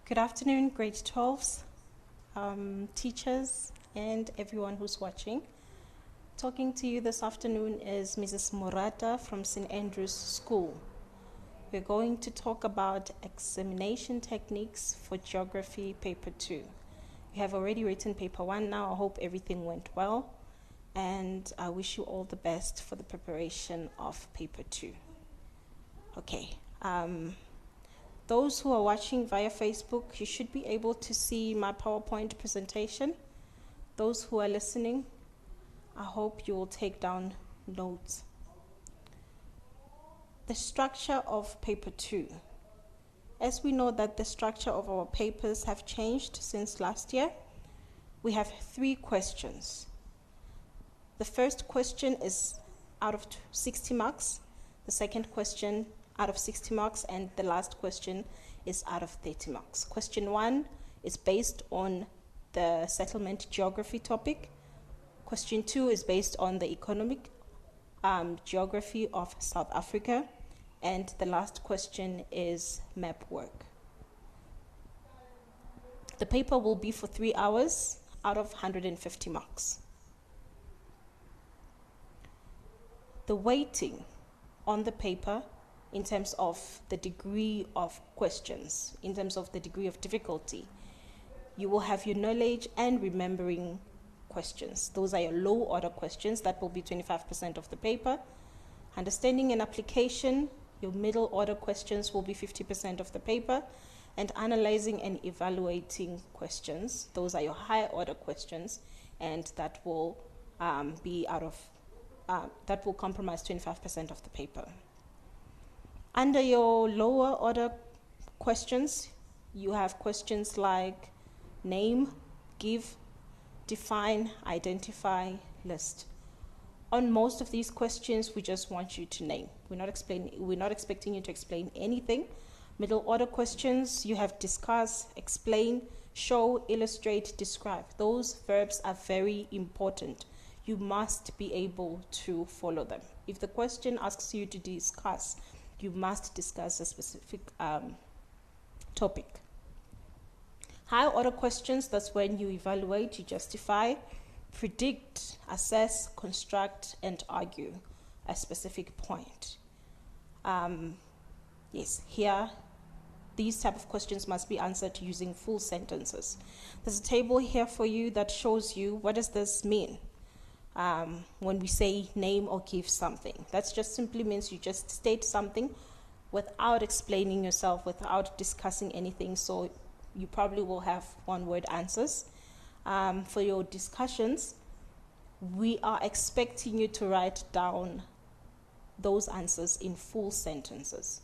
Good afternoon, grade 12s, teachers, and everyone who's watching. Talking to you this afternoon is Mrs. Murata from St. Andrew's School. We're going to talk about examination techniques for Geography Paper 2. You have already written Paper 1 now. I hope everything went well, and I wish you all the best for the preparation of Paper 2. Okay. Those who are watching via Facebook, you should be able to see my PowerPoint presentation. Those who are listening, I hope you will take down notes. The structure of Paper 2. As we know that the structure of our papers have changed since last year, we have 3 questions. The first question is out of 60 marks. The second question out of 60 marks, and the last question is out of 30 marks. Question 1 is based on the settlement geography topic. Question 2 is based on the economic geography of South Africa, and the last question is map work. The paper will be for 3 hours out of 150 marks. The weighting on the paper in terms of the degree of questions, in terms of the degree of difficulty. You will have your knowledge and remembering questions. Those are your low order questions. That will be 25% of the paper. Understanding and application, your middle order questions will be 50% of the paper. And analyzing and evaluating questions, those are your high order questions, and that will that will comprise 25% of the paper. Under your lower order questions, you have questions like name, give, define, identify, list. On most of these questions, we just want you to name. We're not expecting you to explain anything. Middle order questions, you have discuss, explain, show, illustrate, describe. Those verbs are very important. You must be able to follow them. If the question asks you to discuss, you must discuss a specific topic. High order questions, that's when you evaluate, you justify, predict, assess, construct, and argue a specific point. Here, these type of questions must be answered using full sentences. There's a table here for you that shows you what does this mean. When we say name or give something. That just simply means you just state something without explaining yourself, without discussing anything. So you probably will have one-word answers. For your discussions, we are expecting you to write down those answers in full sentences.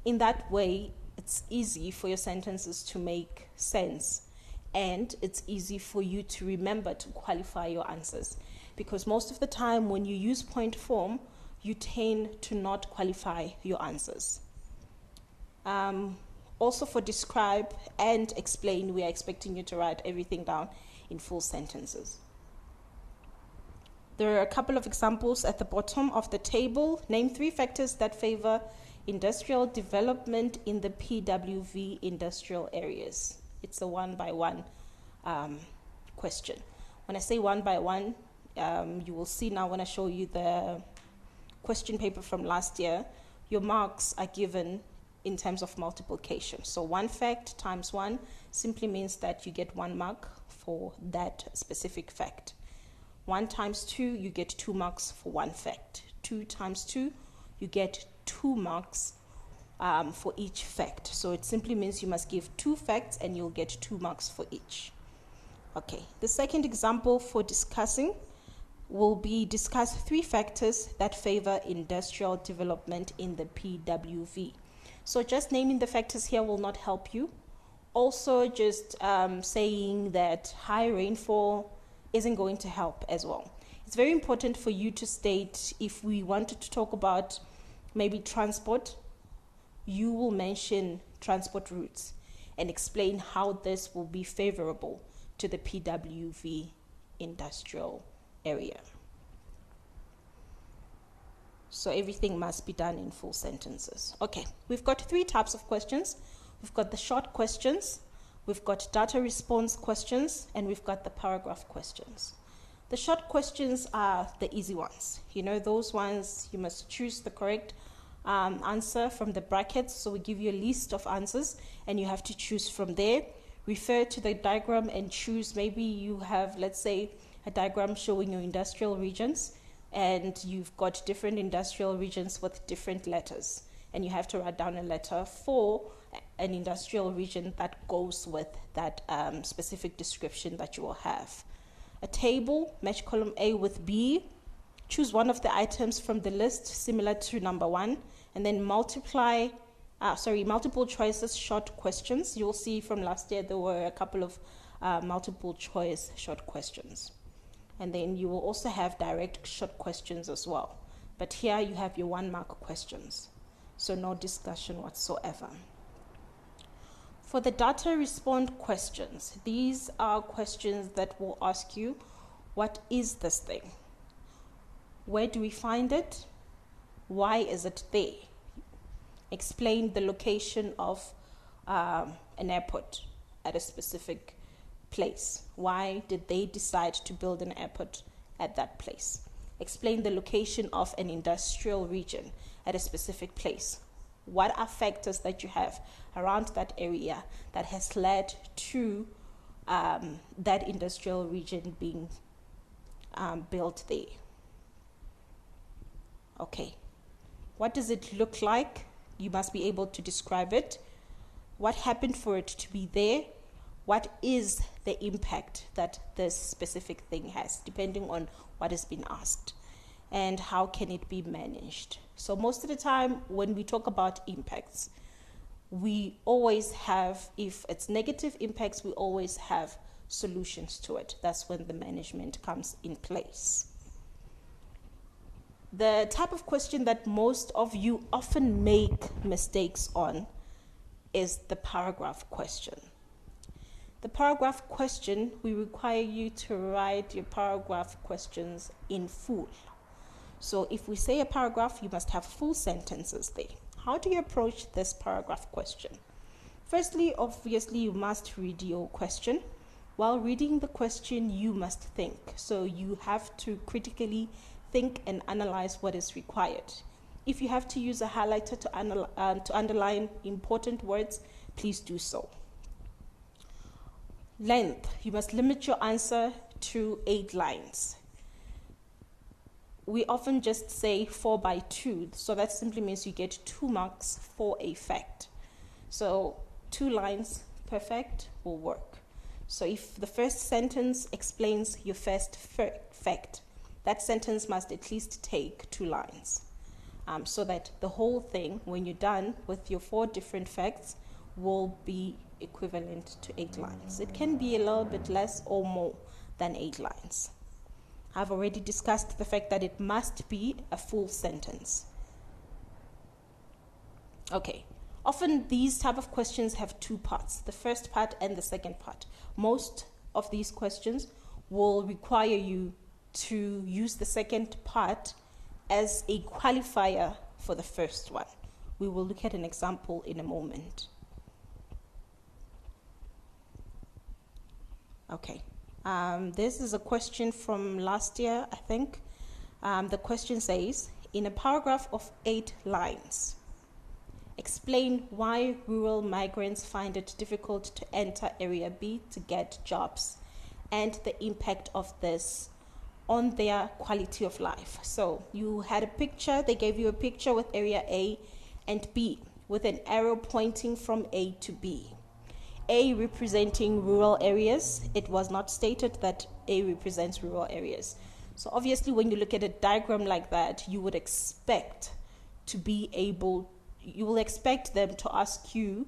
In that way, it's easy for your sentences to make sense, and it's easy for you to remember to qualify your answers. Because most of the time when you use point form, you tend to not qualify your answers. Also for describe and explain, we are expecting you to write everything down in full sentences. There are a couple of examples at the bottom of the table. Name 3 factors that favor industrial development in the PWV industrial areas. It's a 1-by-1 question. When I say 1-by-1, you will see now when I show you the question paper from last year, your marks are given in terms of multiplication. So 1 fact times 1 simply means that you get 1 mark for that specific fact. 1 times 2, you get 2 marks for 1 fact. 2 times 2, you get 2 marks for each fact. So it simply means you must give 2 facts and you'll get 2 marks for each. Okay, the second example for discussing will be discuss 3 factors that favor industrial development in the PWV. So just naming the factors here will not help you. Also, just saying that high rainfall isn't going to help as well. It's very important for you to state, if we wanted to talk about maybe transport, you will mention transport routes and explain how this will be favorable to the PWV industrial area. So everything must be done in full sentences. Okay, we've got 3 types of questions. We've got the short questions. We've got data response questions, and we've got the paragraph questions. The short questions are the easy ones. You know, those ones you must choose the correct answer from the brackets. So we give you a list of answers and you have to choose from there. Refer to the diagram and choose. Maybe you have, let's say, a diagram showing your industrial regions, and you've got different industrial regions with different letters, and you have to write down a letter for an industrial region that goes with that specific description that you will have. A table, match column A with B. Choose one of the items from the list similar to number 1, and then multiple choices short questions. You'll see from last year there were a couple of multiple choice short questions. And then you will also have direct short questions as well. But here you have your 1-mark questions. So no discussion whatsoever. For the data respond questions, these are questions that will ask you, what is this thing? Where do we find it? Why is it there? Explain the location of an airport at a specific place. Why did they decide to build an airport at that place? Explain the location of an industrial region at a specific place. What are factors that you have around that area that has led to that industrial region being built there? Okay, what does it look like? You must be able to describe it. What happened for it to be there? What is the impact that this specific thing has, depending on what has been asked? And how can it be managed? So most of the time when we talk about impacts, we always have, if it's negative impacts, we always have solutions to it. That's when the management comes in place. The type of question that most of you often make mistakes on is the paragraph question. The paragraph question, we require you to write your paragraph questions in full. So if we say a paragraph, you must have full sentences there. How do you approach this paragraph question? Firstly, obviously, you must read your question. While reading the question, you must think. So you have to critically think and analyze what is required. If you have to use a highlighter to underline important words, please do so. Length, you must limit your answer to 8 lines. We often just say 4 by 2, so that simply means you get 2 marks for a fact. So 2 lines per fact will work. So if the first sentence explains your first fact, that sentence must at least take 2 lines, so that the whole thing, when you're done with your 4 different facts, will be equivalent to 8 lines. It can be a little bit less or more than 8 lines. I've already discussed the fact that it must be a full sentence. Okay, often these type of questions have 2 parts, the first part and the second part. Most of these questions will require you to use the second part as a qualifier for the first one. We will look at an example in a moment. Okay, this is a question from last year, I think. The question says, in a paragraph of 8 lines, explain why rural migrants find it difficult to enter Area B to get jobs and the impact of this on their quality of life. So you had a picture, they gave you a picture with Area A and B with an arrow pointing from A to B. A representing rural areas. It was not stated that A represents rural areas. So obviously when you look at a diagram like that, you would expect to be able, you will expect them to ask you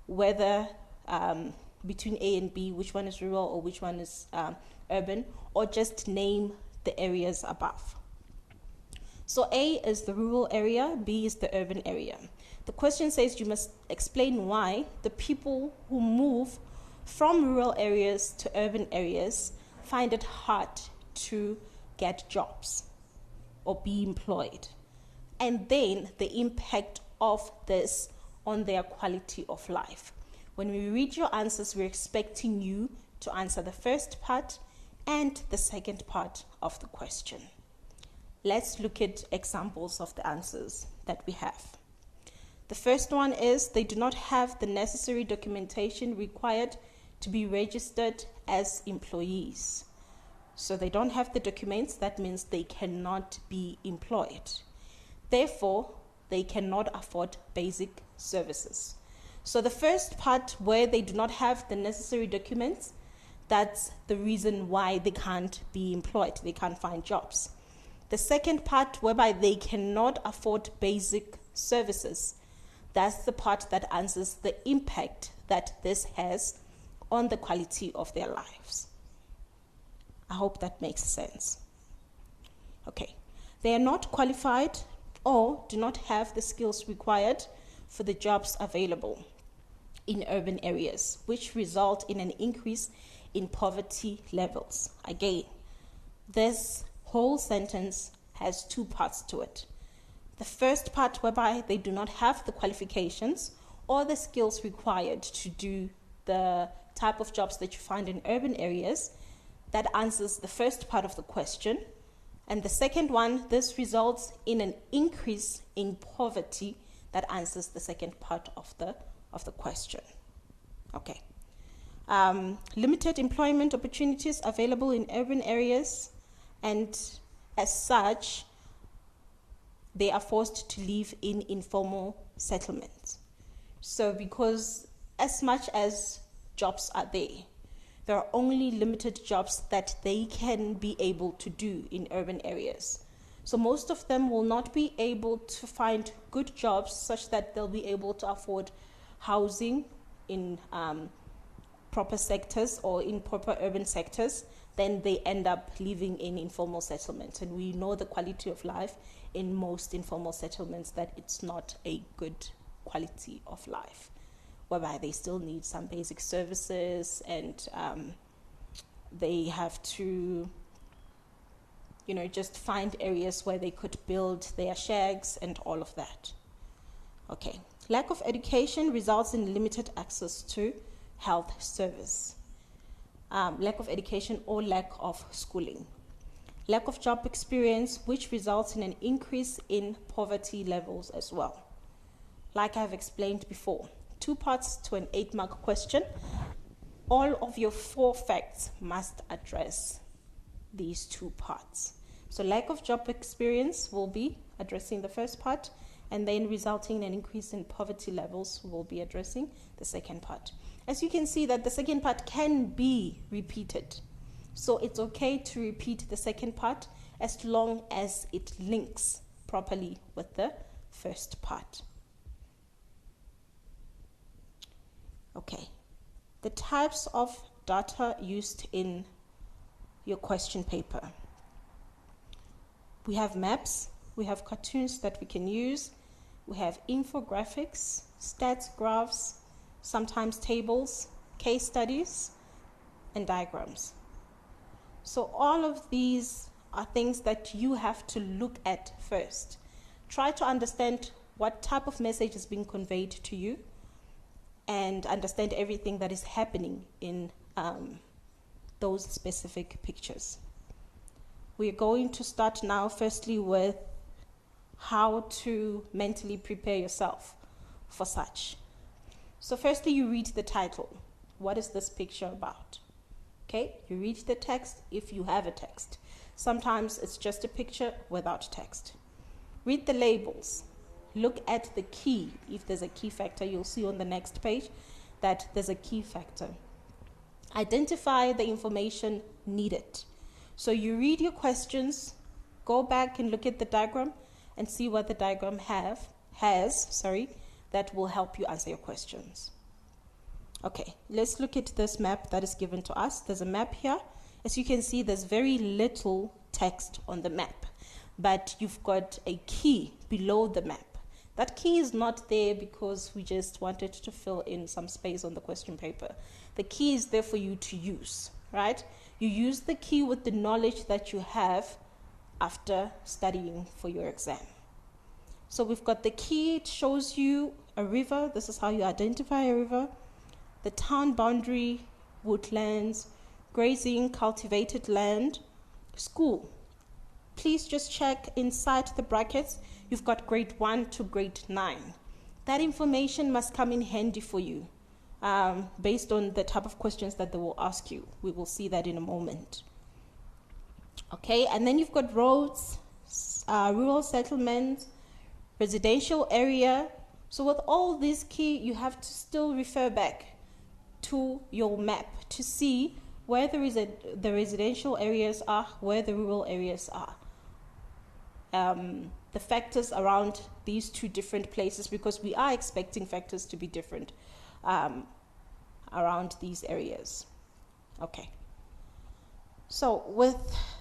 whether between A and B, which one is rural or which one is urban, or just name the areas above. So A is the rural area, B is the urban area. The question says you must explain why the people who move from rural areas to urban areas find it hard to get jobs or be employed, and then the impact of this on their quality of life. When we read your answers, we're expecting you to answer the first part and the second part of the question. Let's look at examples of the answers that we have. The first one is they do not have the necessary documentation required to be registered as employees. So they don't have the documents, that means they cannot be employed. Therefore, they cannot afford basic services. So the first part where they do not have the necessary documents, that's the reason why they can't be employed, they can't find jobs. The second part whereby they cannot afford basic services, that's the part that answers the impact that this has on the quality of their lives. I hope that makes sense. Okay, they are not qualified or do not have the skills required for the jobs available in urban areas, which result in an increase in poverty levels. Again, this whole sentence has two parts to it. The first part whereby they do not have the qualifications or the skills required to do the type of jobs that you find in urban areas, that answers the first part of the question. And the second one, this results in an increase in poverty, that answers the second part of the question. Okay. Limited employment opportunities available in urban areas, and as such, they are forced to live in informal settlements. So because as much as jobs are there are only limited jobs that they can be able to do in urban areas. So most of them will not be able to find good jobs such that they'll be able to afford housing in proper sectors or in proper urban sectors. Then they end up living in informal settlements. And we know the quality of life in most informal settlements, that it's not a good quality of life, whereby they still need some basic services, and they have to, just find areas where they could build their shags and all of that. Okay. Lack of education results in limited access to health service. Lack of education or lack of schooling. Lack of job experience, which results in an increase in poverty levels as well. Like I've explained before, 2 parts to an 8-mark question. All of your 4 facts must address these 2 parts. So lack of job experience will be addressing the first part, and then resulting in an increase in poverty levels will be addressing the second part. As you can see that the second part can be repeated. So it's okay to repeat the second part as long as it links properly with the first part. Okay. The types of data used in your question paper. We have maps, we have cartoons that we can use, we have infographics, stats graphs, sometimes tables, case studies, and diagrams. So all of these are things that you have to look at first. Try to understand what type of message is being conveyed to you, and understand everything that is happening in those specific pictures. We're going to start now firstly with how to mentally prepare yourself for such. So firstly, you read the title. What is this picture about? Okay, you read the text if you have a text. Sometimes it's just a picture without text. Read the labels. Look at the key. If there's a key factor, you'll see on the next page that there's a key factor. Identify the information needed. So you read your questions, go back and look at the diagram and see what the diagram has, that will help you answer your questions. Okay, let's look at this map that is given to us. There's a map here. As you can see, there's very little text on the map, but you've got a key below the map. That key is not there because we just wanted to fill in some space on the question paper. The key is there for you to use, right? You use the key with the knowledge that you have after studying for your exam. So we've got the key. It shows you a river. This is how you identify a river. the town boundary, woodlands, grazing, cultivated land, school. Please just check inside the brackets. You've got grade 1 to grade 9. That information must come in handy for you based on the type of questions that they will ask you. We will see that in a moment. Okay, and then you've got roads, rural settlements, residential area. So with all these key, you have to still refer back to your map to see where the residential areas are, where the rural areas are. The factors around these two different places, because we are expecting factors to be different around these areas. Okay. So with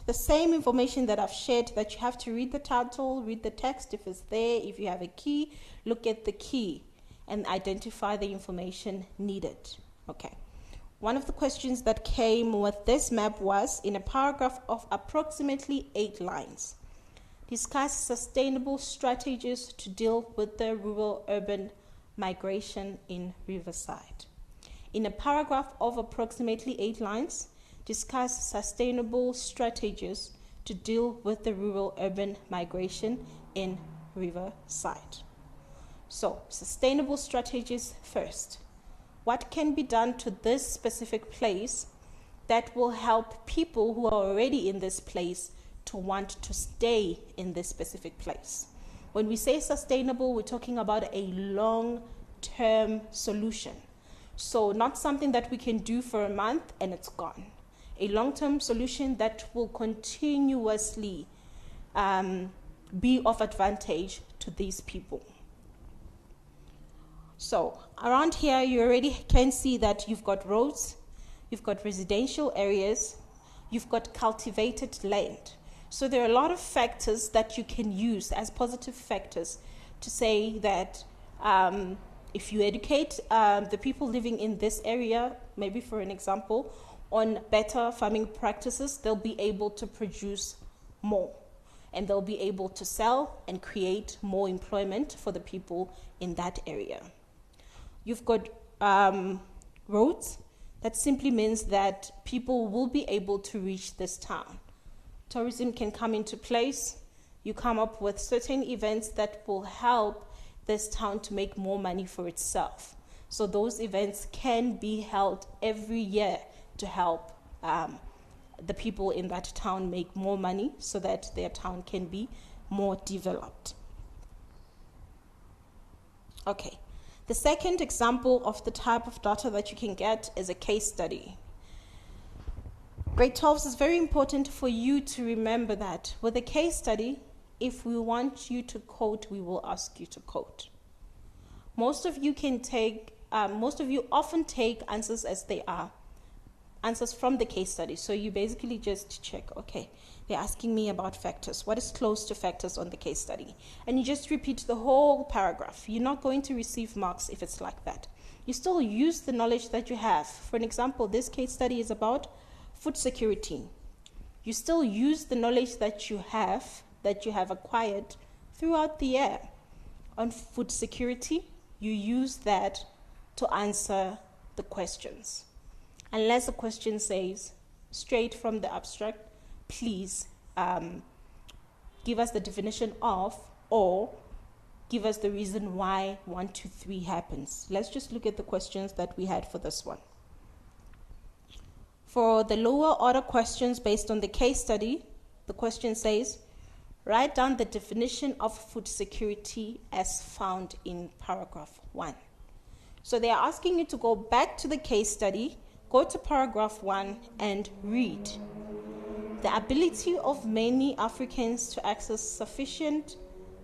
the same information that I've shared, that you have to read the title, read the text if it's there. If you have a key, look at the key and identify the information needed. Okay. One of the questions that came with this map was, in a paragraph of approximately 8 lines, discuss sustainable strategies to deal with the rural-urban migration in Riverside. In a paragraph of approximately 8 lines, discuss sustainable strategies to deal with the rural-urban migration in Riverside. So, sustainable strategies first. What can be done to this specific place that will help people who are already in this place to want to stay in this specific place? When we say sustainable, we're talking about a long-term solution. So not something that we can do for a month and it's gone. A long-term solution that will continuously be of advantage to these people. So around here, you already can see that you've got roads, you've got residential areas, you've got cultivated land. So there are a lot of factors that you can use as positive factors to say that if you educate the people living in this area, maybe for an example, on better farming practices, they'll be able to produce more. And they'll be able to sell and create more employment for the people in that area. You've got roads. That simply means that people will be able to reach this town. Tourism can come into place. You come up with certain events that will help this town to make more money for itself. So those events can be held every year to help the people in that town make more money so that their town can be more developed. Okay. The second example of the type of data that you can get is a case study. Grade 12 is very important for you to remember that with a case study, if we want you to quote, we will ask you to quote. Most of you often take answers as they are, answers from the case study. So you basically just check, okay, they're asking me about factors. What is close to factors on the case study? And you just repeat the whole paragraph. You're not going to receive marks if it's like that. You still use the knowledge that you have. For an example, this case study is about food security. You still use the knowledge that you have acquired throughout the year on food security. You use that to answer the questions. Unless the question says, straight from the abstract, please give us the definition of, or give us the reason why 1, 2, 3 happens. Let's just look at the questions that we had for this one. For the lower order questions based on the case study, the question says, write down the definition of food security as found in paragraph 1. So they are asking you to go back to the case study, go to paragraph 1 and read. The ability of many Africans to access sufficient,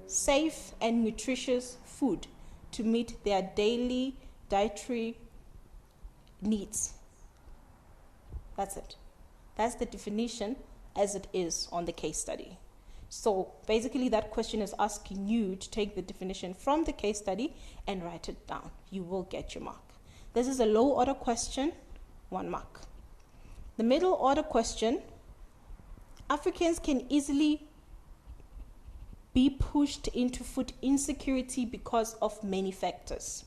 safe, and nutritious food to meet their daily dietary needs. That's it. That's the definition as it is on the case study. So basically that question is asking you to take the definition from the case study and write it down. You will get your mark. This is a low order question, 1 mark. The middle order question, Africans can easily be pushed into food insecurity because of many factors.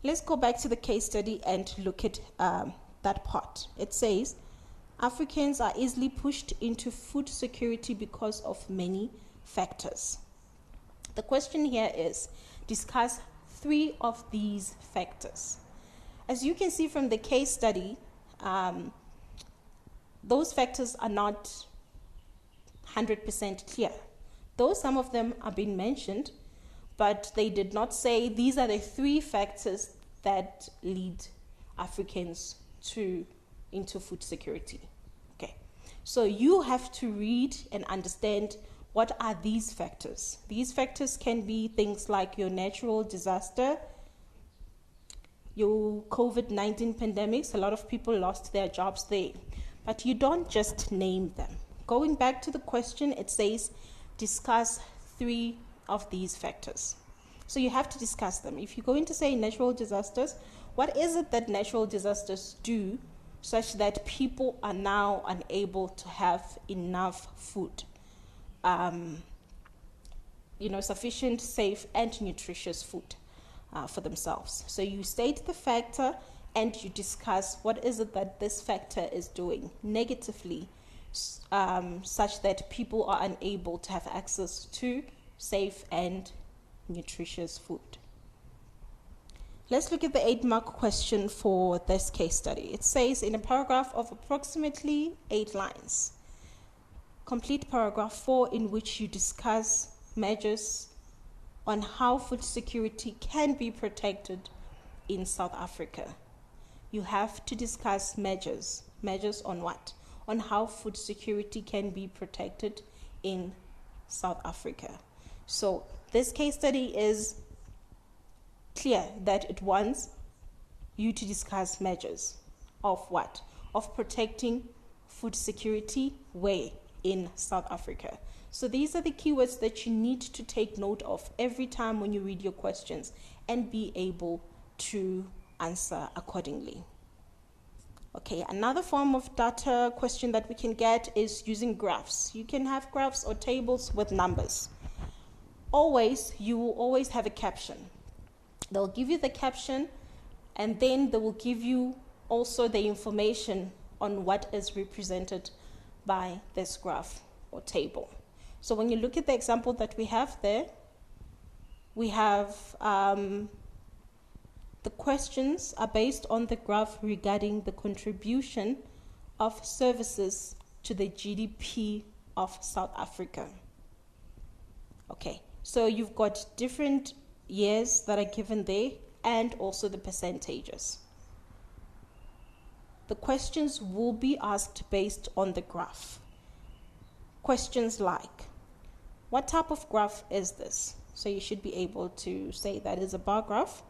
Let's go back to the case study and look at that part. It says, Africans are easily pushed into food security because of many factors. The question here is, discuss 3 of these factors. As you can see from the case study, those factors are not 100% clear. Though some of them are being mentioned, but they did not say these are the 3 factors that lead Africans into food security. Okay, so you have to read and understand what are these factors. These factors can be things like your natural disaster, your COVID-19 pandemics. A lot of people lost their jobs there, but you don't just name them. Going back to the question, it says discuss 3 of these factors. So you have to discuss them. If you're going to say natural disasters, what is it that natural disasters do such that people are now unable to have enough food? Sufficient, safe, and nutritious food for themselves. So you state the factor and you discuss what is it that this factor is doing negatively, such that people are unable to have access to safe and nutritious food. Let's look at the 8-mark question for this case study. It says, in a paragraph of approximately 8 lines, complete paragraph 4 in which you discuss measures on how food security can be protected in South Africa. You have to discuss measures. Measures on what? On how food security can be protected in South Africa. So this case study is clear that it wants you to discuss measures of what? Of protecting food security where? In South Africa. So these are the keywords that you need to take note of every time when you read your questions and be able to answer accordingly. Okay, another form of data question that we can get is using graphs. You can have graphs or tables with numbers. You will always have a caption. They'll give you the caption, and then they will give you also the information on what is represented by this graph or table. So when you look at the example that we have there, we have the questions are based on the graph regarding the contribution of services to the GDP of South Africa. Okay, so you've got different years that are given there and also the percentages. The questions will be asked based on the graph. Questions like, what type of graph is this? So you should be able to say that is a bar graph.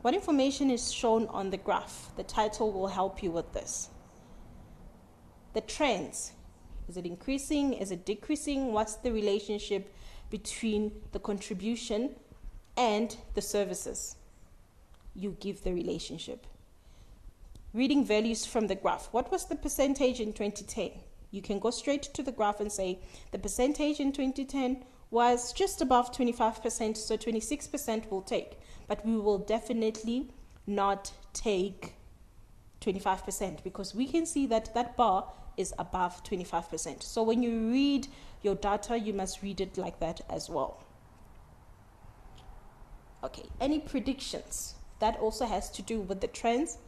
What information is shown on the graph? The title will help you with this. The trends, is it increasing? Is it decreasing? What's the relationship between the contribution and the services? You give the relationship. Reading values from the graph. What was the percentage in 2010? You can go straight to the graph and say the percentage in 2010 was just above 25%, so 26% will take. But we will definitely not take 25% because we can see that that bar is above 25%. So when you read your data, you must read it like that as well. Okay, any predictions? That also has to do with the trends.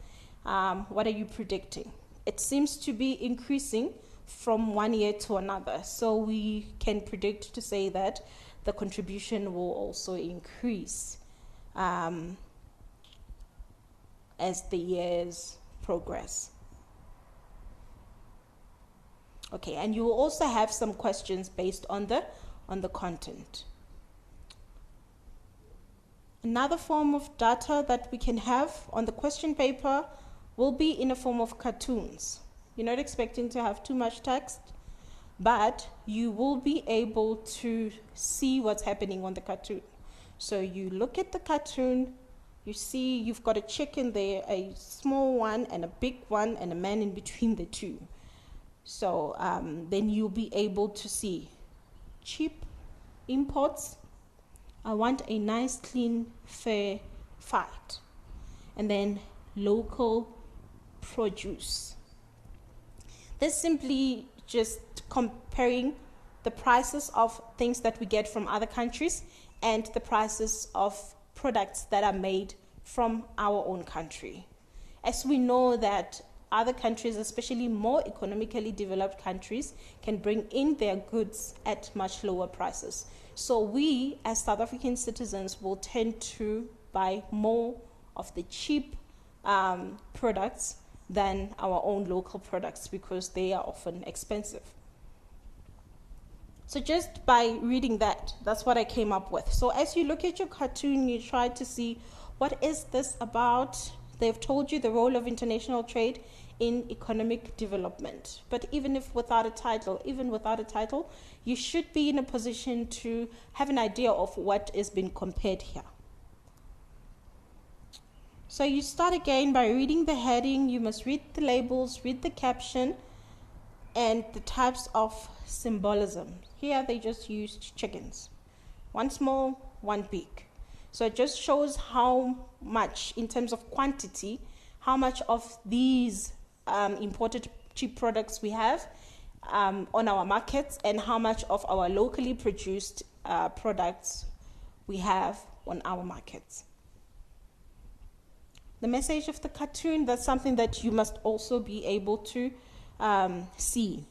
What are you predicting? It seems to be increasing from one year to another. So we can predict to say that the contribution will also increase as the years progress. Okay, and you will also have some questions based on the content. Another form of data that we can have on the question paper will be in a form of cartoons. You're not expecting to have too much text, but you will be able to see what's happening on the cartoon. So you look at the cartoon, you see you've got a chicken there, a small one and a big one, and a man in between the two. So then you'll be able to see cheap imports. I want a nice, clean, fair fight. and then local produce. This simply just comparing the prices of things that we get from other countries and the prices of products that are made from our own country. As we know that other countries, especially more economically developed countries, can bring in their goods at much lower prices. So we, as South African citizens, will tend to buy more of the cheap products than our own local products because they are often expensive. So just by reading that, that's what I came up with. So as you look at your cartoon, you try to see, what is this about? They've told you the role of international trade in economic development. But even without a title, you should be in a position to have an idea of what is being compared here. So you start again by reading the heading. You must read the labels, read the caption, and the types of symbolism. Here they just used chickens. One small, one big. So it just shows how much, in terms of quantity, how much of these imported cheap products we have on our markets, and how much of our locally produced products we have on our markets. The message of the cartoon, that's something that you must also be able to see,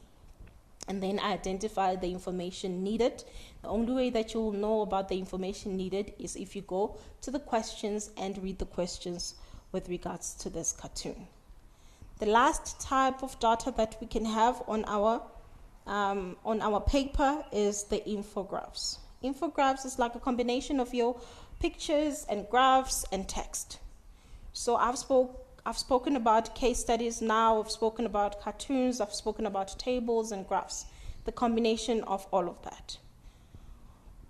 and then identify the information needed. The only way that you will know about the information needed is if you go to the questions and read the questions with regards to this cartoon. The last type of data that we can have on our paper is the infographics. Infographics is like a combination of your pictures and graphs and text. So I've spoken about case studies now, I've spoken about cartoons, I've spoken about tables and graphs, the combination of all of that.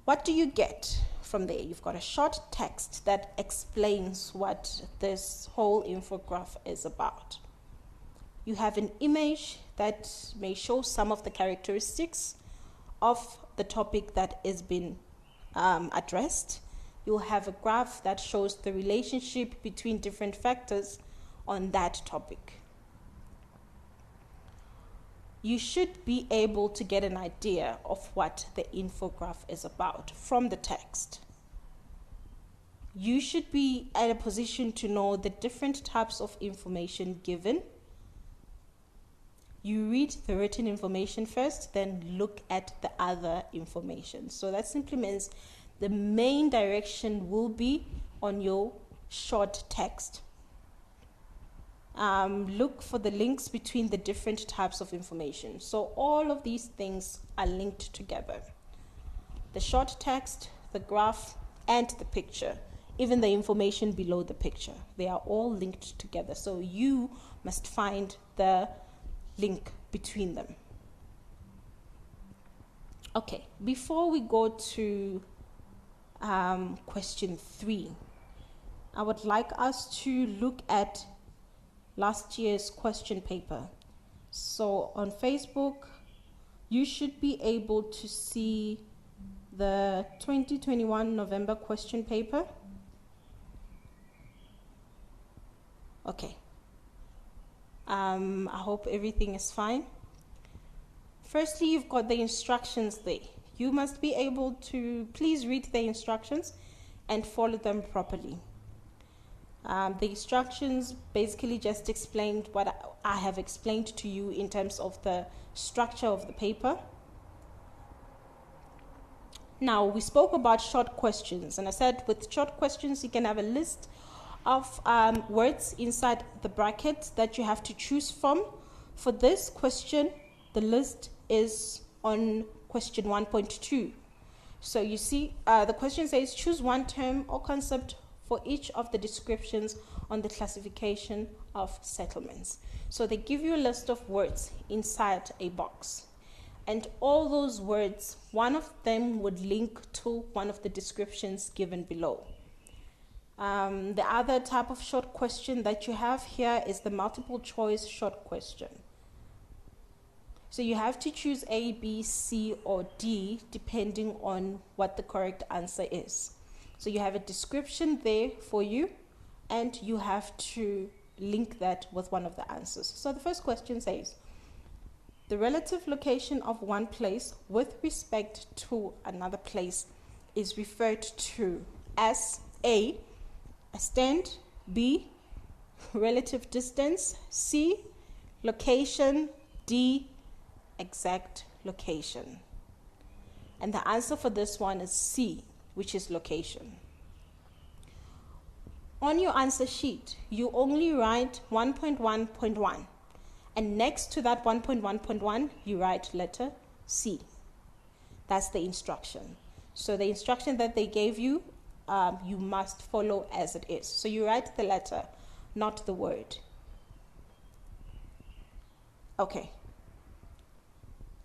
What do you get from there? You've got a short text that explains what this whole infograph is about. You have an image that may show some of the characteristics of the topic that is being addressed. You'll have a graph that shows the relationship between different factors on that topic. You should be able to get an idea of what the infograph is about from the text. You should be at a position to know the different types of information given. You read the written information first, then look at the other information. So that simply means the main direction will be on your short text. Look for the links between the different types of information. So all of these things are linked together. The short text, the graph, and the picture, even the information below the picture, they are all linked together. So you must find the link between them. Okay, before we go to question 3, I would like us to look at last year's question paper. So on Facebook, you should be able to see the 2021 November question paper. Okay. I hope everything is fine. Firstly, you've got the instructions there. You must be able to please read the instructions and follow them properly. The instructions basically just explained what I have explained to you in terms of the structure of the paper. Now, we spoke about short questions, and I said with short questions you can have a list of words inside the bracket that you have to choose from. For this question, the list is on question 1.2. So you see, the question says choose one term or concept for each of the descriptions on the classification of settlements. So they give you a list of words inside a box, and all those words, one of them would link to one of the descriptions given below. The other type of short question that you have here is the multiple choice short question. So you have to choose A, B, C, or D depending on what the correct answer is. So you have a description there for you, and you have to link that with one of the answers. So the first question says, the relative location of one place with respect to another place is referred to as A, a stand, B, relative distance, C, location, D, exact location. And the answer for this one is C, which is location. On your answer sheet, you only write 1.1.1, and next to that 1.1.1, you write letter C. That's the instruction. So the instruction that they gave you, you must follow as it is. So you write the letter, not the word. Okay.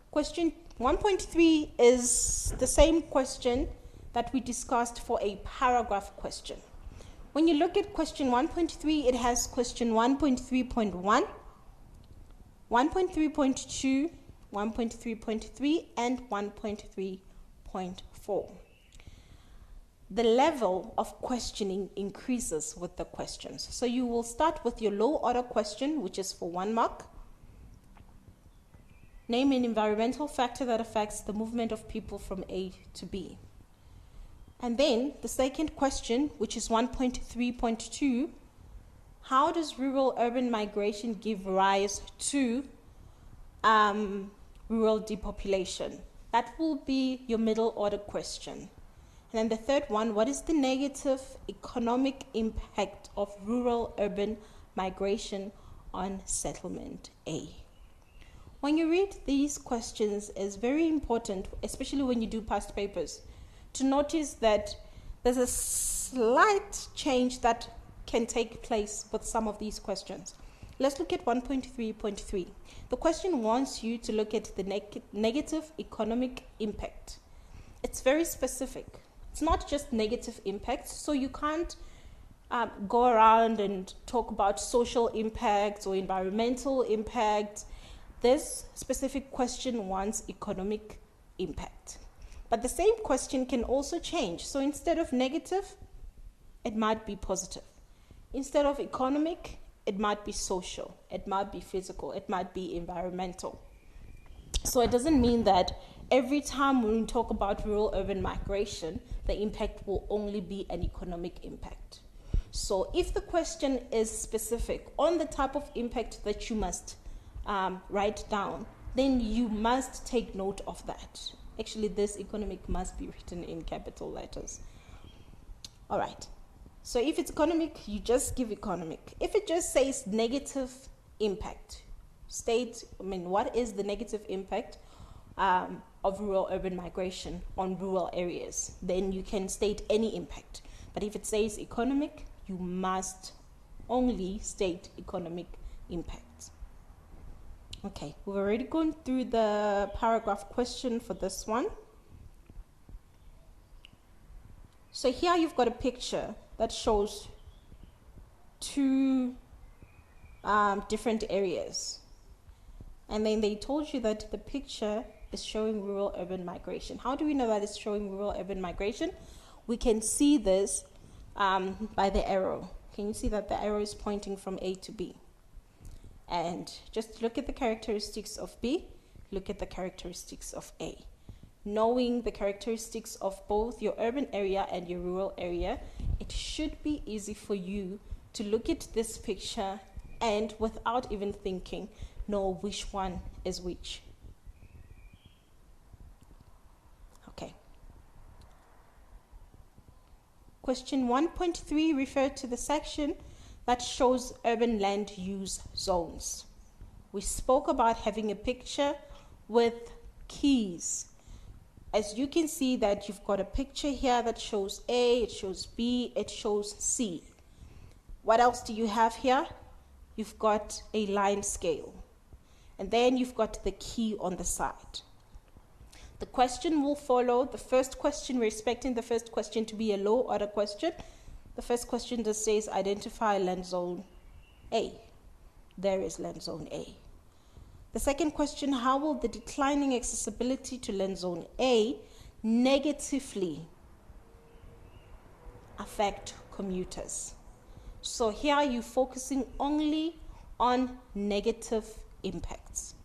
Question 1.3 is the same question that we discussed for a paragraph question. When you look at question 1.3, it has question 1.3.1, 1.3.2, 1.3.3, and 1.3.4. The level of questioning increases with the questions. So you will start with your low order question, which is for 1 mark. Name an environmental factor that affects the movement of people from A to B. And then the second question, which is 1.3.2, how does rural-urban migration give rise to rural depopulation? That will be your middle order question. And then the third one, what is the negative economic impact of rural-urban migration on settlement A? When you read these questions, it's very important, especially when you do past papers, to notice that there's a slight change that can take place with some of these questions. Let's look at 1.3.3. The question wants you to look at the negative economic impact. It's very specific. It's not just negative impacts, so you can't go around and talk about social impacts or environmental impacts. This specific question wants economic impact. But the same question can also change. So instead of negative, it might be positive. Instead of economic, it might be social. It might be physical. It might be environmental. So it doesn't mean that every time when we talk about rural-urban migration, the impact will only be an economic impact. So if the question is specific on the type of impact that you must write down, then you must take note of that. Actually, this economic must be written in capital letters. All right. So if it's economic, you just give economic. If it just says negative impact, what is the negative impact of rural-urban migration on rural areas? Then you can state any impact. But if it says economic, you must only state economic impact. Okay, we've already gone through the paragraph question for this one. So here you've got a picture that shows two different areas. And then they told you that the picture is showing rural-urban migration. How do we know that it's showing rural-urban migration? We can see this by the arrow. Can you see that the arrow is pointing from A to B? And just look at the characteristics of B, look at the characteristics of A. Knowing the characteristics of both your urban area and your rural area, it should be easy for you to look at this picture and without even thinking, know which one is which. Okay. Question 1.3 referred to the section that shows urban land use zones. We spoke about having a picture with keys. As you can see that you've got a picture here that shows A, it shows B, it shows C. What else do you have here? You've got a line scale. And then you've got the key on the side. The question will follow the first question. We're expecting the first question to be a low order question. The first question just says, identify land zone A. There is land zone A. The second question, how will the declining accessibility to land zone A negatively affect commuters? So here you're focusing only on negative impacts.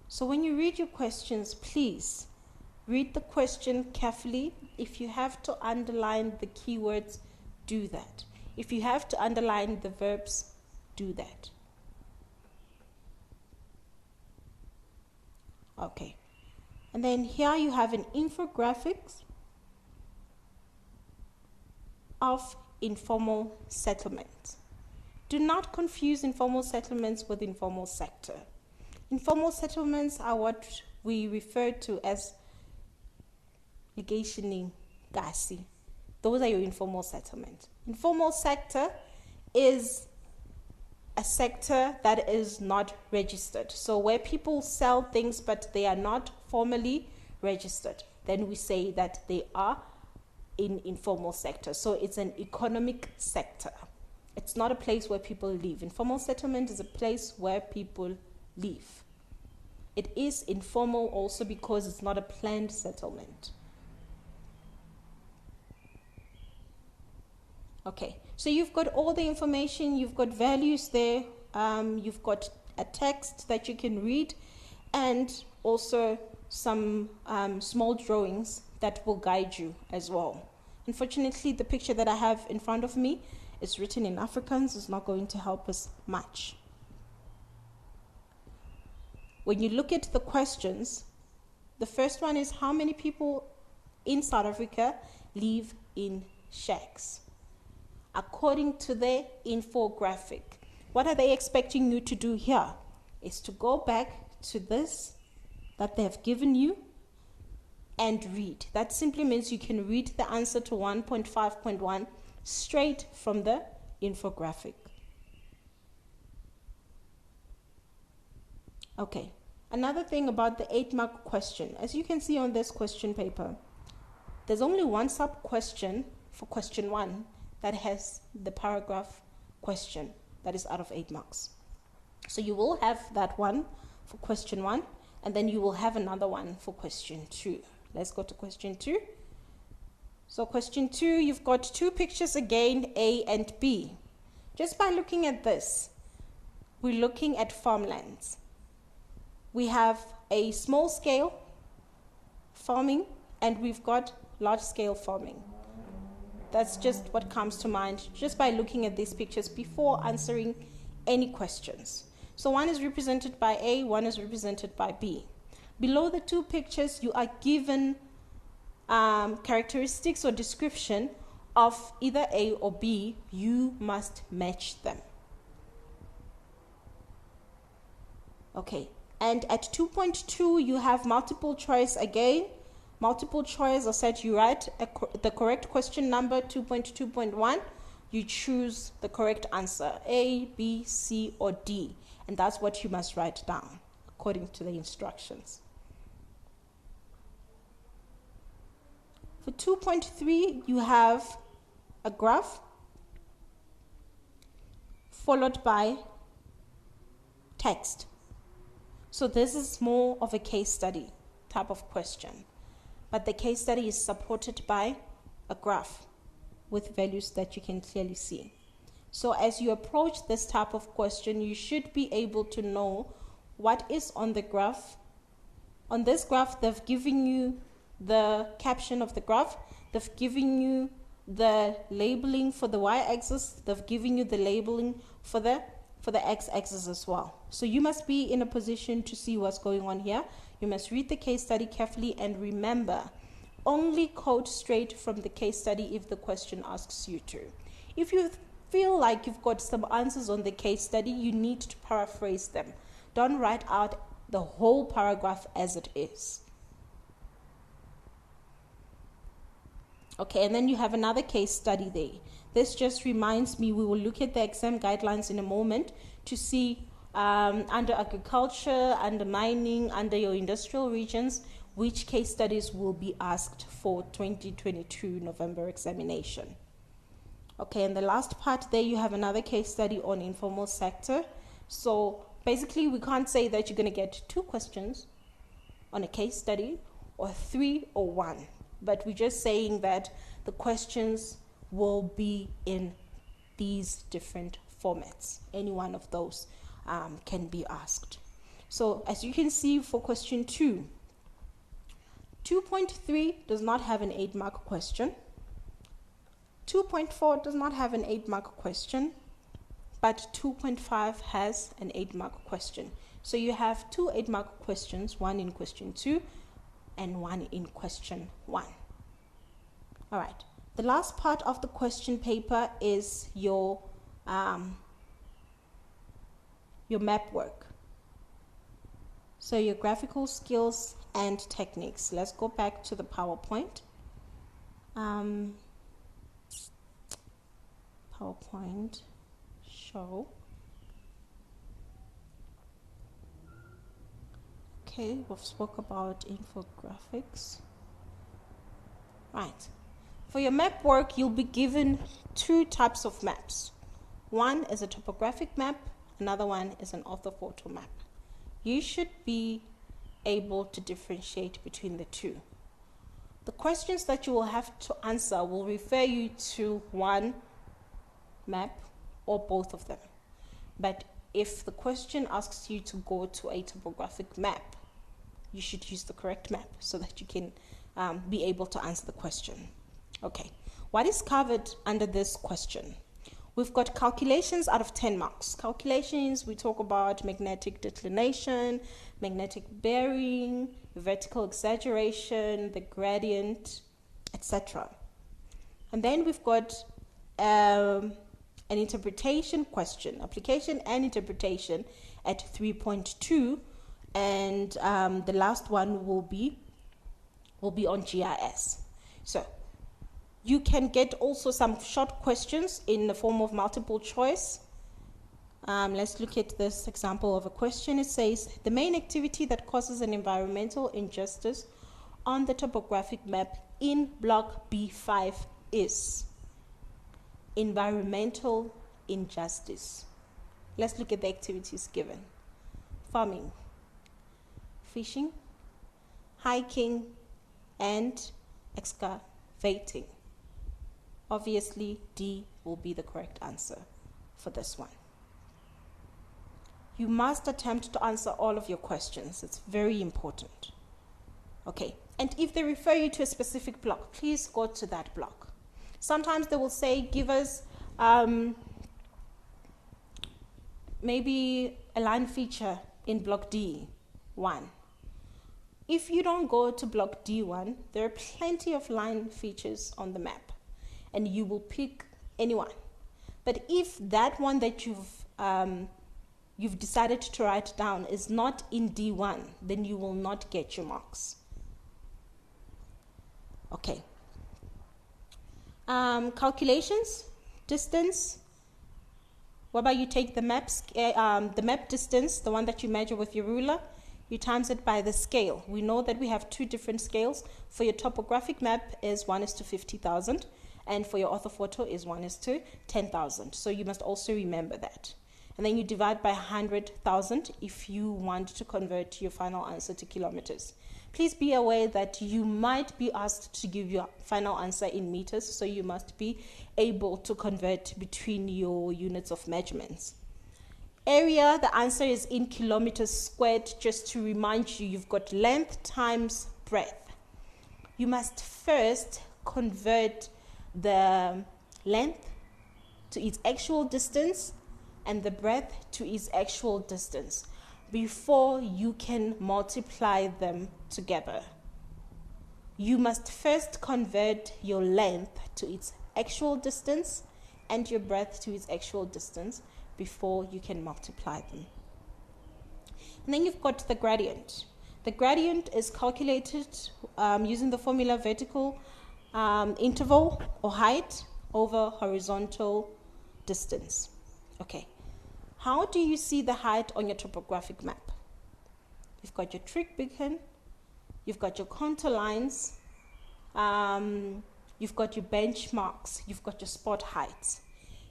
So when you read your questions, please read the question carefully. If you have to underline the keywords, do that. If you have to underline the verbs, do that. Okay. And then here you have an infographics of informal settlement. Do not confuse informal settlements with informal sector. Informal settlements are what we refer to as legationing gasi. Those are your informal settlements. Informal sector is a sector that is not registered. So where people sell things but they are not formally registered, then we say that they are in informal sector. So it's an economic sector. It's not a place where people live. Informal settlement is a place where people live. It is informal also because it's not a planned settlement. Okay, so you've got all the information, you've got values there, you've got a text that you can read, and also some small drawings that will guide you as well. Unfortunately, the picture that I have in front of me is written in Afrikaans. It's not going to help us much. When you look at the questions, the first one is how many people in South Africa live in shacks? According to their infographic. What are they expecting you to do here? Is to go back to this that they have given you and read. That simply means you can read the answer to 1.5.1 straight from the infographic. Okay, another thing about the 8-mark question. As you can see on this question paper, there's only one sub-question for question 1 that has the paragraph question that is out of 8 marks. So you will have that one for question 1, and then you will have another one for question 2. Let's go to question 2. So question 2, you've got 2 pictures again, A and B. Just by looking at this, we're looking at farmlands. We have a small scale farming and we've got large scale farming. That's just what comes to mind just by looking at these pictures before answering any questions. So one is represented by A, one is represented by B. Below the 2 pictures, you are given characteristics or description of either A or B. You must match them. Okay, and at 2.2, you have multiple choice again. Multiple choice, I said you write the correct question number, 2.2.1. You choose the correct answer, A, B, C, or D. And that's what you must write down according to the instructions. For 2.3, you have a graph followed by text. So this is more of a case study type of question. But the case study is supported by a graph with values that you can clearly see. So as you approach this type of question, you should be able to know what is on the graph. On this graph, they've given you the caption of the graph. They've given you the labeling for the y-axis. They've given you the labeling for the x-axis as well. So you must be in a position to see what's going on here. You must read the case study carefully and remember, only quote straight from the case study if the question asks you to. If you feel like you've got some answers on the case study, you need to paraphrase them. Don't write out the whole paragraph as it is. Okay, and then you have another case study there. This just reminds me, we will look at the exam guidelines in a moment to see under agriculture, under mining, under your industrial regions, which case studies will be asked for 2022 November examination. Okay, and the last part there, you have another case study on informal sector. So basically, we can't say that you're going to get 2 questions on a case study or 3 or 1. But we're just saying that the questions will be in these different formats. Any one of those can be asked. So as you can see for question 2, 2.3 does not have an 8-mark question. 2.4 does not have an 8-mark question, but 2.5 has an 8-mark question. So you have 2 8-mark questions, one in question 2 and one in question 1. All right. The last part of the question paper is your map work. So your graphical skills and techniques. Let's go back to the PowerPoint. PowerPoint show. Okay, we've spoke about infographics. Right. For your map work, you'll be given 2 types of maps. One is a topographic map, another one is an orthophoto map. You should be able to differentiate between the 2. The questions that you will have to answer will refer you to one map or both of them. But if the question asks you to go to a topographic map, you should use the correct map so that you can be able to answer the question. Okay, what is covered under this question? We've got calculations out of 10 marks. Calculations, we talk about magnetic declination, magnetic bearing, vertical exaggeration, the gradient, etc. And then we've got an interpretation question, application and interpretation at 3.2, and the last one will be on GIS. So you can get also some short questions in the form of multiple choice. Let's look at this example of a question. It says, the main activity that causes an environmental injustice on the topographic map in block B5 is environmental injustice. Let's look at the activities given. Farming, fishing, hiking, and excavating. Obviously, D will be the correct answer for this one. You must attempt to answer all of your questions. It's very important. Okay, and if they refer you to a specific block, please go to that block. Sometimes they will say, give us maybe a line feature in block D1. If you don't go to block D1, there are plenty of line features on the map, and you will pick anyone. But if that one that you've decided to write down is not in D1, then you will not get your marks. Okay. Calculations, distance. Whereby you take the map distance, the one that you measure with your ruler, you times it by the scale. We know that we have 2 different scales. For your topographic map is 1:50,000, and for your orthophoto is 1:10,000. So you must also remember that. And then you divide by 100,000 if you want to convert your final answer to kilometers. Please be aware that you might be asked to give your final answer in meters, so you must be able to convert between your units of measurements. Area, the answer is in kilometers squared. Just to remind you, you've got length times breadth. You must first convert the length to its actual distance and the breadth to its actual distance before you can multiply them together. You must first convert your length to its actual distance and your breadth to its actual distance before you can multiply them. And then you've got the gradient. The gradient is calculated using the formula vertical interval or height over horizontal distance. Okay. How do you see the height on your topographic map? You've got your trig beacon, you've got your contour lines, you've got your benchmarks, you've got your spot heights.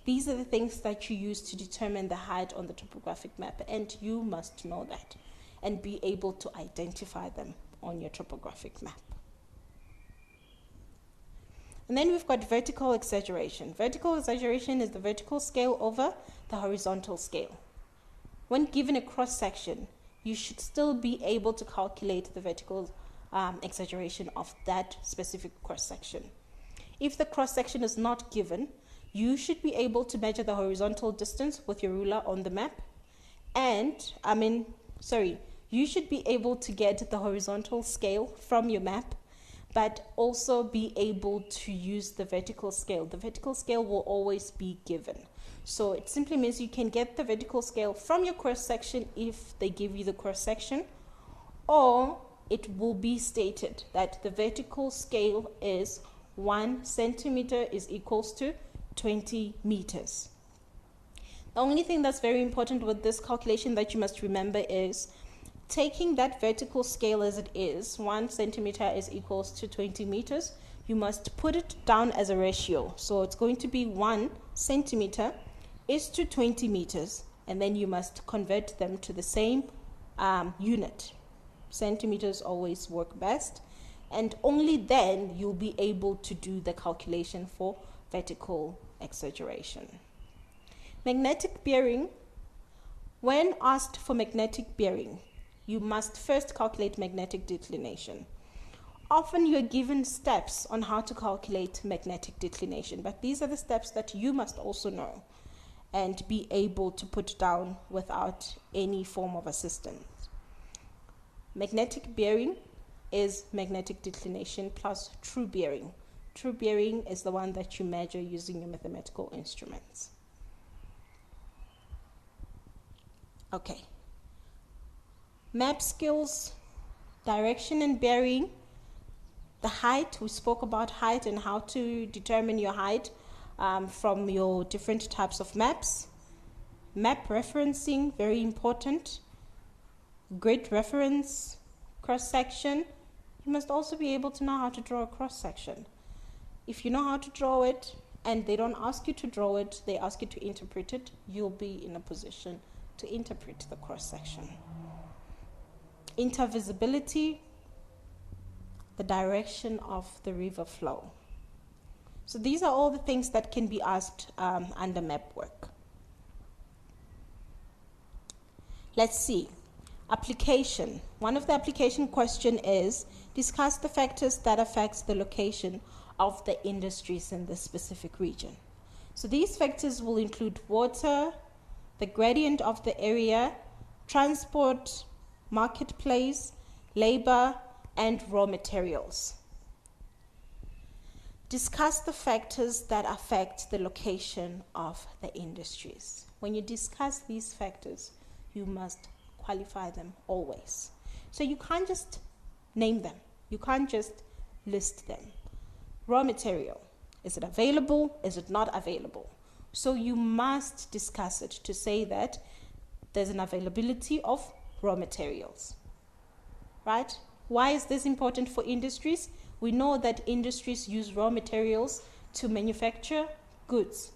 These are the things that you use to determine the height on the topographic map, and you must know that and be able to identify them on your topographic map. And then we've got vertical exaggeration. Vertical exaggeration is the vertical scale over the horizontal scale. When given a cross section, you should still be able to calculate the vertical exaggeration of that specific cross section. If the cross section is not given, you should be able to measure the horizontal distance with your ruler on the map. You should be able to get the horizontal scale from your map, but also be able to use the vertical scale. The vertical scale will always be given. So it simply means you can get the vertical scale from your cross section if they give you the cross section, or it will be stated that the vertical scale is 1 centimeter is equals to 20 meters. The only thing that's very important with this calculation that you must remember is taking that vertical scale as it is, 1 centimeter is equals to 20 meters, you must put it down as a ratio. So it's going to be 1 centimeter is to 20 meters, and then you must convert them to the same unit. Centimeters always work best, and only then you'll be able to do the calculation for vertical exaggeration. Magnetic bearing. When asked for magnetic bearing, you must first calculate magnetic declination. Often you're given steps on how to calculate magnetic declination, but these are the steps that you must also know and be able to put down without any form of assistance. Magnetic bearing is magnetic declination plus true bearing. True bearing is the one that you measure using your mathematical instruments. Okay. Map skills, direction and bearing. The height, we spoke about height and how to determine your height from your different types of maps. Map referencing, very important. Grid reference, cross section. You must also be able to know how to draw a cross section. If you know how to draw it and they don't ask you to draw it, they ask you to interpret it, you'll be in a position to interpret the cross section. Intervisibility, the direction of the river flow. So these are all the things that can be asked under map work. Let's see. Application. One of the application question is, discuss the factors that affect the location of the industries in the specific region. So these factors will include water, the gradient of the area, transport, marketplace, labor, and raw materials. Discuss the factors that affect the location of the industries. When you discuss these factors, you must qualify them always. So you can't just name them. You can't just list them. Raw material. Is it available? Is it not available? So you must discuss it to say that there's an availability of raw materials. Right? Why is this important for industries? We know that industries use raw materials to manufacture goods.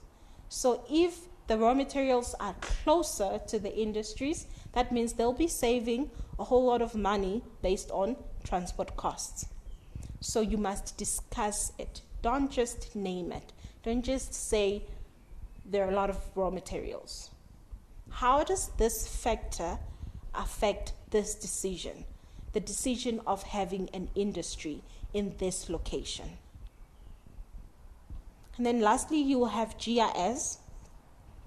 So if the raw materials are closer to the industries, that means they'll be saving a whole lot of money based on transport costs. So you must discuss it. Don't just name it. Don't just say there are a lot of raw materials. How does this factor affect this decision? The decision of having an industry in this location. And then lastly, you will have GIS.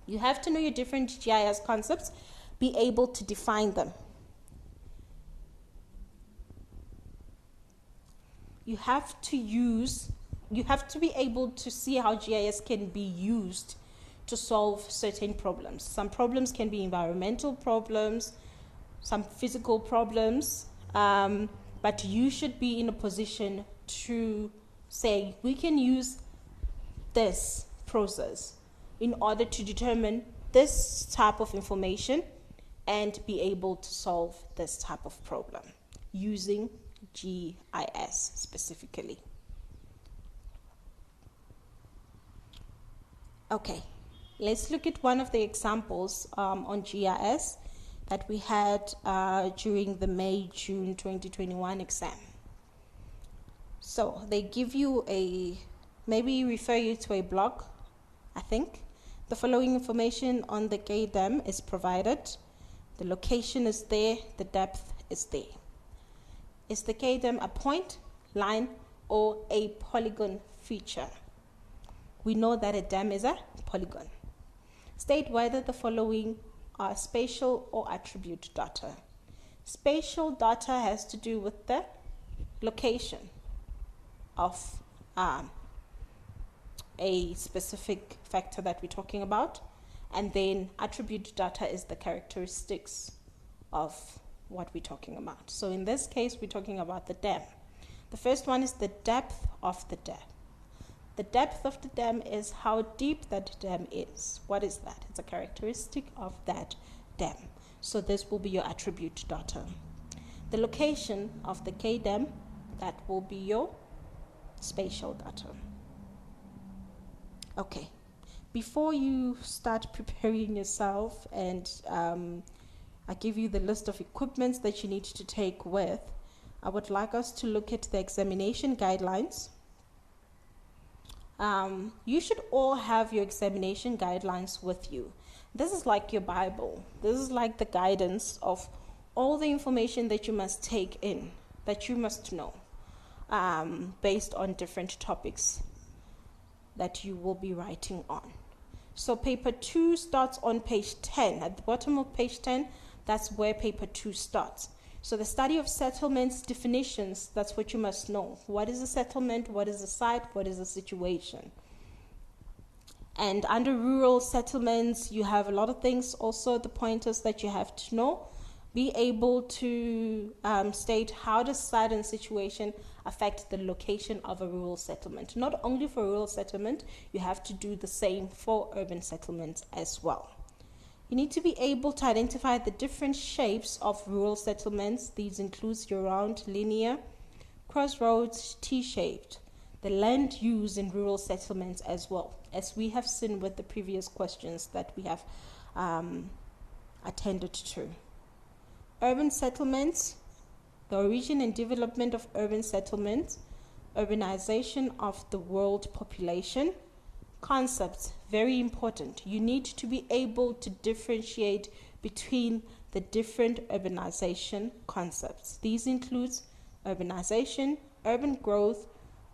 You have to know your different GIS concepts, be able to define them. You have to be able to see how GIS can be used to solve certain problems. Some problems can be environmental problems, some physical problems, but you should be in a position to say, we can use this process in order to determine this type of information and be able to solve this type of problem using GIS specifically. Okay, let's look at one of the examples on GIS that we had during the May-June 2021 exam. So they give you a maybe refer you to a blog, I think. The following information on the Gay Dam is provided. The location is there, the depth is there. Is the Gay Dam a point, line, or a polygon feature? We know that a dam is a polygon. State whether the following are spatial or attribute data. Spatial data has to do with the location of a specific factor that we're talking about, and then attribute data is the characteristics of what we're talking about. So in this case, we're talking about the dam. The first one is the depth of the dam. The depth of the dam is how deep that dam is. What is that? It's a characteristic of that dam. So this will be your attribute data. The location of the Gay Dam, that will be your spatial data. Okay, before you start preparing yourself and I give you the list of equipments that you need to take with, I would like us to look at the examination guidelines. You should all have your examination guidelines with you. This is like your Bible. This is like the guidance of all the information that you must take in, that you must know, based on different topics that you will be writing on. So paper 2 starts on page 10. At the bottom of page 10, that's where paper 2 starts. So the study of settlements, definitions, that's what you must know. What is a settlement? What is a site? What is a situation? And under rural settlements, you have a lot of things, also the pointers that you have to know. Be able to state how does site and situation affect the location of a rural settlement. Not only for rural settlement, you have to do the same for urban settlements as well. You need to be able to identify the different shapes of rural settlements. These include your round, linear, crossroads, T-shaped. The land use in rural settlements as well, as we have seen with the previous questions that we have attended to. Urban settlements, the origin and development of urban settlements, urbanization of the world population. Concepts, very important. You need to be able to differentiate between the different urbanization concepts. These include urbanization, urban growth,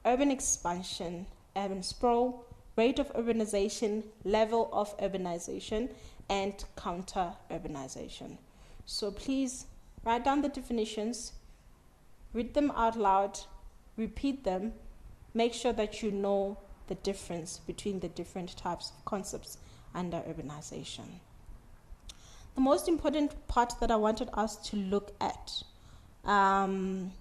urban expansion, urban sprawl, rate of urbanization, level of urbanization, and counter-urbanization. So please write down the definitions, read them out loud, repeat them, make sure that you know the difference between the different types of concepts under urbanization. The most important part that I wanted us to look at on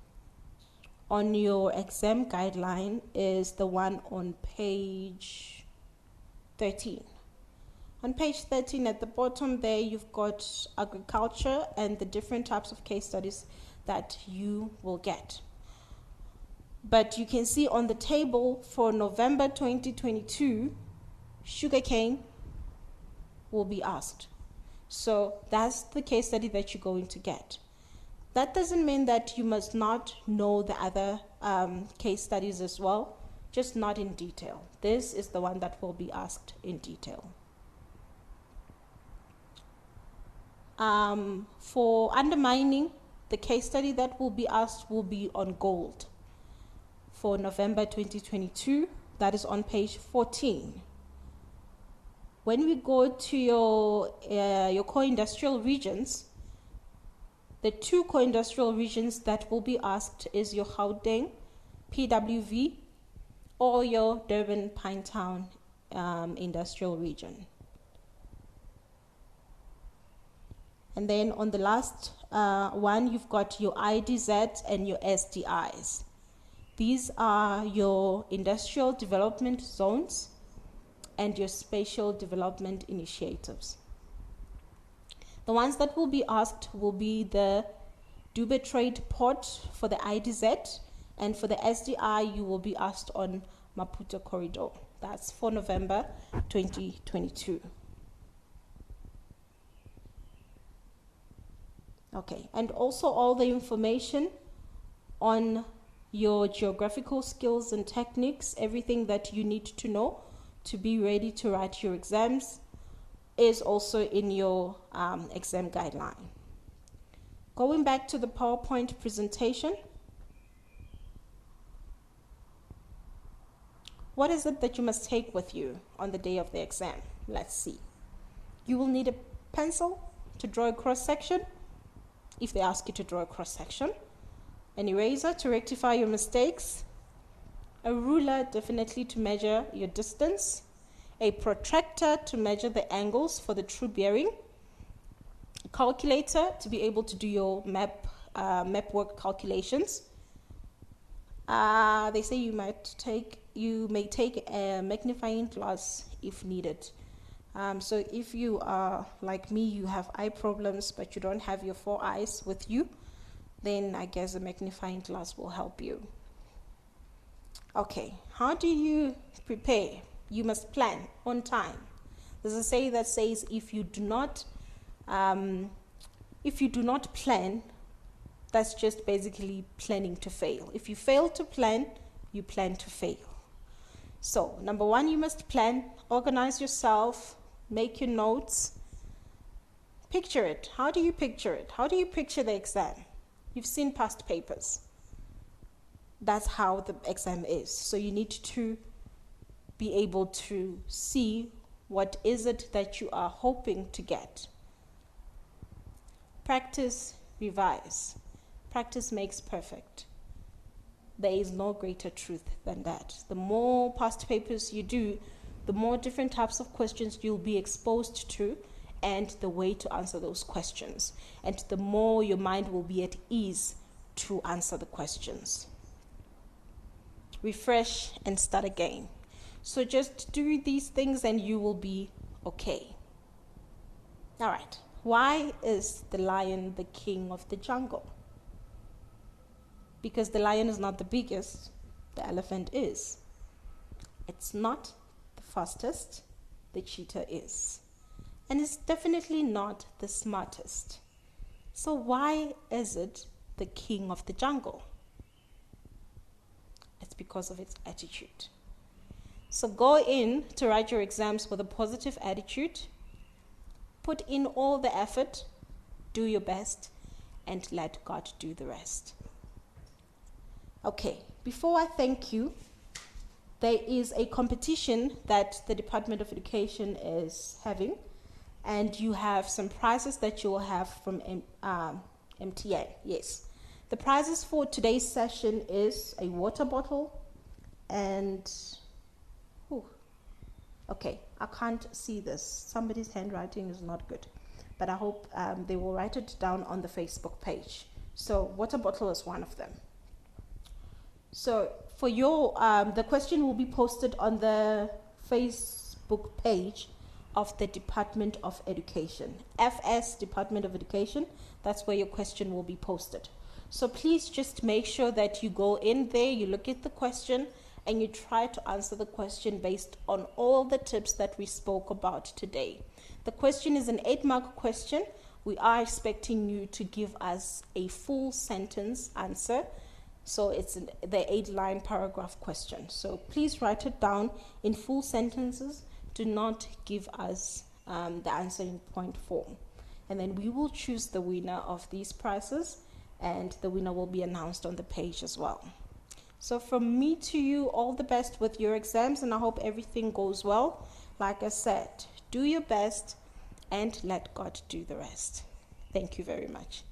your exam guideline is the one on page 13. On page 13 at the bottom there, you've got agriculture and the different types of case studies that you will get. But you can see on the table for November 2022, sugarcane will be asked. So that's the case study that you're going to get. That doesn't mean that you must not know the other case studies as well, just not in detail. This is the one that will be asked in detail. For undermining, the case study that will be asked will be on gold. For November 2022, that is on page 14. When we go to your core industrial regions, the two core industrial regions that will be asked is your Gauteng, PWV, or your Durban Pinetown industrial region. And then on the last one, you've got your IDZ and your SDIs. These are your industrial development zones and your spatial development initiatives. The ones that will be asked will be the Dube Trade Port for the IDZ, and for the SDI, you will be asked on Maputo Corridor. That's for November 2022. Okay, and also all the information on your geographical skills and techniques, everything that you need to know to be ready to write your exams is also in your exam guideline. Going back to the PowerPoint presentation, what is it that you must take with you on the day of the exam? Let's see. You will need a pencil to draw a cross section, if they ask you to draw a cross section, an eraser to rectify your mistakes, a ruler definitely to measure your distance, a protractor to measure the angles for the true bearing, a calculator to be able to do your map work calculations. They say you may take a magnifying glass if needed. So if you are like me, you have eye problems, but you don't have your 4 eyes with you, then I guess a magnifying glass will help you. Okay, how do you prepare? You must plan on time. There's a saying that says if you do not plan, that's just basically planning to fail. If you fail to plan, you plan to fail. So, number 1, you must plan, organize yourself, make your notes, picture it. How do you picture it? How do you picture the exam? You've seen past papers. That's how the exam is. So you need to be able to see what is it that you are hoping to get. Practice, revise. Practice makes perfect. There is no greater truth than that. The more past papers you do, the more different types of questions you'll be exposed to and the way to answer those questions. And the more your mind will be at ease to answer the questions. Refresh and start again. So just do these things and you will be okay. All right. Why is the lion the king of the jungle? Because the lion is not the biggest, the elephant is. It's not the fastest, the cheetah is. And it's definitely not the smartest. So why is it the king of the jungle? It's because of its attitude. So go in to write your exams with a positive attitude. Put in all the effort, do your best, and let God do the rest. Okay, before I thank you, there is a competition that the Department of Education is having, and you have some prizes that you will have from MTN. Yes. The prizes for today's session is a water bottle and... Okay, I can't see this. Somebody's handwriting is not good. But I hope they will write it down on the Facebook page. So water bottle is one of them. So for your, the question will be posted on the Facebook page of the Department of Education. FS, Department of Education, that's where your question will be posted. So please just make sure that you go in there, you look at the question, and you try to answer the question based on all the tips that we spoke about today. The question is an 8-mark question. We are expecting you to give us a full sentence answer. So it's the 8-line paragraph question. So please write it down in full sentences. Do not give us the answer in point form. And then we will choose the winner of these prizes, and the winner will be announced on the page as well. So from me to you, all the best with your exams, and I hope everything goes well. Like I said, do your best and let God do the rest. Thank you very much.